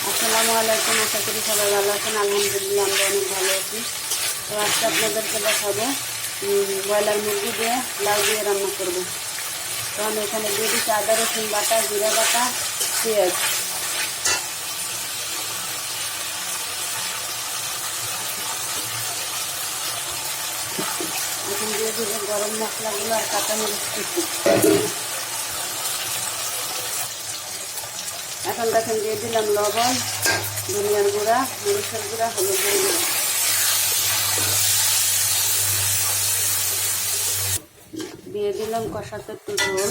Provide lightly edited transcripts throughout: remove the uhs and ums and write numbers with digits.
আসসালামু আলাইকুম। আশা করি সবাই ভালো আছেন। আলহামদুলিল্লাহ আমরা অনেক ভালো আছি। তো আজকে আপনাদেরকে দেখাবো ব্রয়লার মুরগি দিয়ে লাউ দিয়ে রান্না করব। তো আমি এখানে দিয়ে দিচ্ছি আদা রসুন বাটা, জিরা বাটা, পেঁয়াজ। এখন দিয়ে দিব গরম মশলাগুলো আর কাঁচামরিচ কুচি। এখন দেখেন দিয়ে দিলাম লবণ, ধনিয়ার গুঁড়া, মরিচের গুঁড়া, হলুদের গুঁড়া। দিয়ে দিলাম কষাতে একটু ঝোল।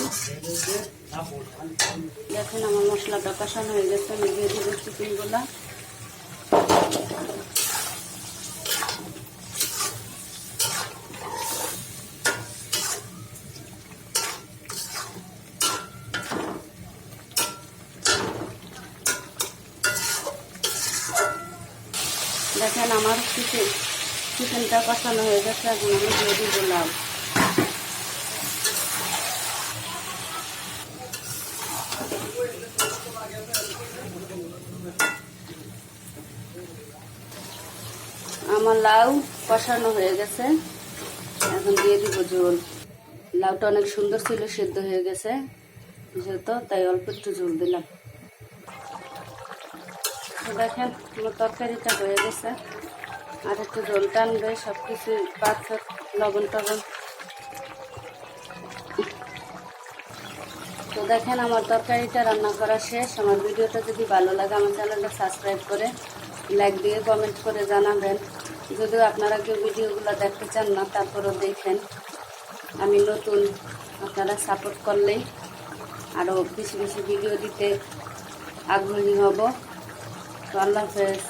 দেখেন আমার মশলাটা কষানো হয়ে গেছে। আমি দিয়ে দিব চিকেনগুলা। দেখেন আমার চিকেনটা কষানো হয়ে গেছে। এখন আমি দিয়ে দিব লাউ। আমার লাউ কষানো হয়ে গেছে। এখন দিয়ে দিব ঝোল। লাউটা অনেক সুন্দর ছিল, সিদ্ধ হয়ে গেছে যেহেতু, তাই অল্প একটু ঝোল দিলাম। দেখেন আমার তরকারিটা হয়ে গেছে, আর একটু ঝোল টানবে। সব কিছু পাঁচ লবণ টবণ। তো দেখেন আমার তরকারিটা রান্না করা শেষ। আমার ভিডিওটা যদি ভালো লাগে আমার চ্যানেলটা সাবস্ক্রাইব করে লাইক দিয়ে কমেন্ট করে জানাবেন। যদিও আপনারা কেউ ভিডিওগুলো দেখতে চান না, তারপরেও দেখেন। আমি নতুন, আপনারা সাপোর্ট করলেই আরও বেশি বেশি ভিডিও দিতে আগ্রহী হব। তো আল্লাহ হাফেজ।